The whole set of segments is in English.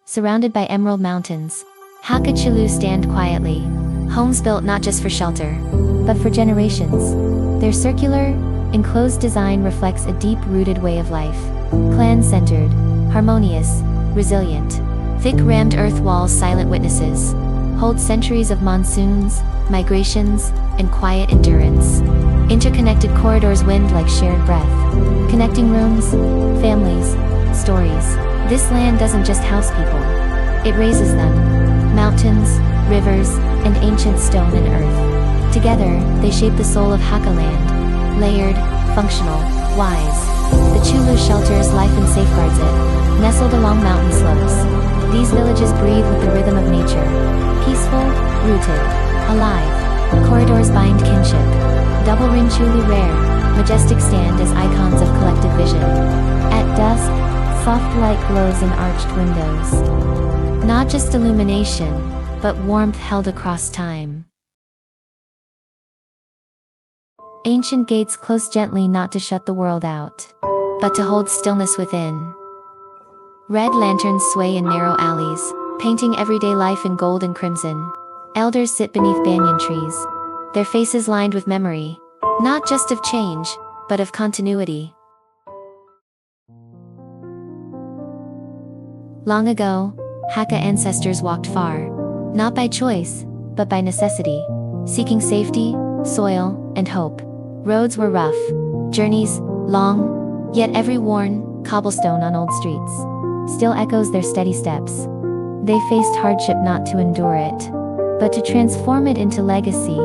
Surrounded by emerald mountains, Hakka stand quietly, homes built not just for shelter, but for generations. Their circular, enclosed design reflects a deep-rooted way of life, clan-centered, harmonious, resilient. Thick rammed earth walls, silent witnesses, hold centuries of monsoons, migrations, and quiet endurance. Interconnected corridors wind like shared breath, connecting rooms, families, stories. This land doesn't just house people, it raises them. Mountains, rivers, and ancient stone and earth. Together, they shape the soul of Hakka land. Layered, functional, wise. The Chulu shelters life and safeguards it, nestled along mountain slopes. These villages breathe with the rhythm of nature. Peaceful, rooted, alive. Corridors bind kinship. Double ring Chulu rare, majestic stand as icons of collective vision. At dusk, soft light glows in arched windows. Not just illumination, but warmth held across time. Ancient gates close gently, not to shut the world out, but to hold stillness within. Red lanterns sway in narrow alleys, painting everyday life in gold and crimson. Elders sit beneath banyan trees, their faces lined with memory, not just of change, but of continuity. Long ago, Hakka ancestors walked far, not by choice, but by necessity, seeking safety, soil, and hope. Roads were rough, journeys long, yet every worn cobblestone on old streets still echoes their steady steps. They faced hardship not to endure it, but to transform it into legacy.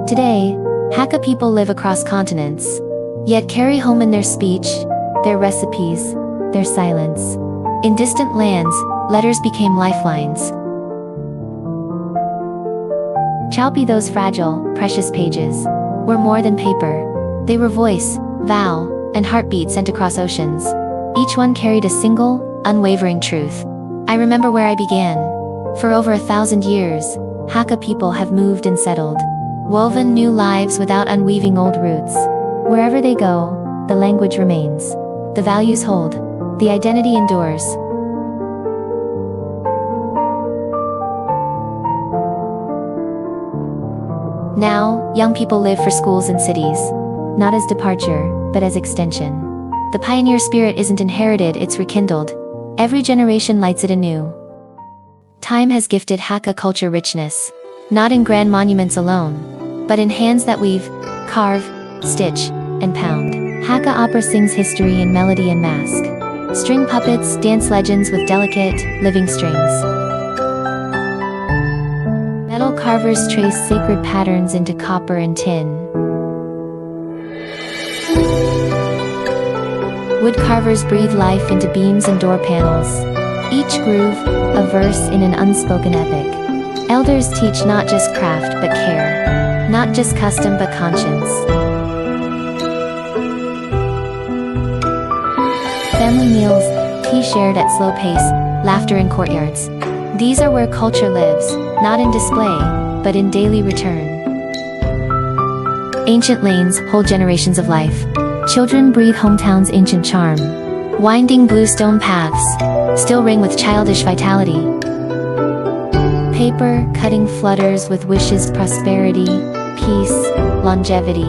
Today, Hakka people live across continents, yet carry home in their speech, their recipes, their silence. In distant lands, letters became lifelines. Chalpi, those fragile, precious pages, were more than paper. They were voice, vow, and heartbeat sent across oceans. Each one carried a single, unwavering truth. I remember where I began. For over 1,000 years, Hakka people have moved and settled, woven new lives without unweaving old roots. Wherever they go, the language remains. The values hold. The identity endures. Now, young people live for schools and cities, not as departure, but as extension. The pioneer spirit isn't inherited, it's rekindled. Every generation lights it anew. Time has gifted Hakka culture richness, not in grand monuments alone, but in hands that weave, carve, stitch, and pound. Hakka opera sings history in melody and mask. String puppets dance legends with delicate, living strings. Metal carvers trace sacred patterns into copper and tin. Wood carvers breathe life into beams and door panels. Each groove, a verse in an unspoken epic. Elders teach not just craft but care. Not just custom but conscience. Family meals, tea shared at slow pace, laughter in courtyards. These are where culture lives, not in display, but in daily return. Ancient lanes hold generations of life. Children breathe hometown's ancient charm. Winding blue stone paths still ring with childish vitality. Paper cutting flutters with wishes, prosperity, peace, longevity.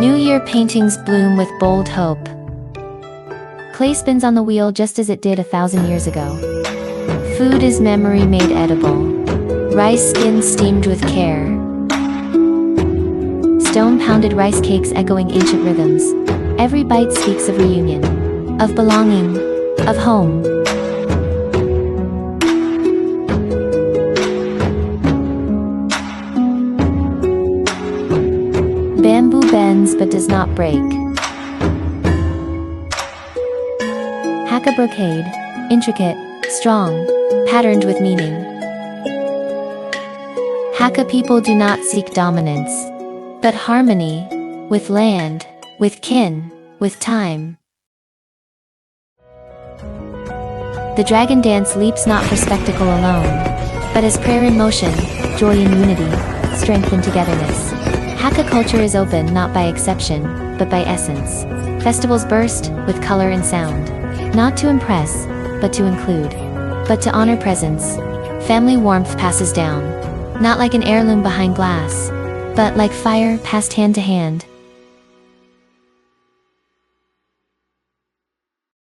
New Year paintings bloom with bold hope. Clay spins on the wheel just as it did 1,000 years ago. Food is memory made edible. Rice skins steamed with care. Stone-pounded rice cakes echoing ancient rhythms. Every bite speaks of reunion, of belonging, of home. Bamboo bends but does not break. Hakka brocade, intricate, strong, patterned with meaning. Hakka people do not seek dominance, but harmony, with land, with kin, with time. The dragon dance leaps not for spectacle alone, but as prayer in motion, joy in unity, strength in togetherness. Hakka culture is open not by exception, but by essence. Festivals burst with color and sound. Not to impress, but to include. But to honor presence. Family warmth passes down. Not like an heirloom behind glass, but like fire passed hand to hand.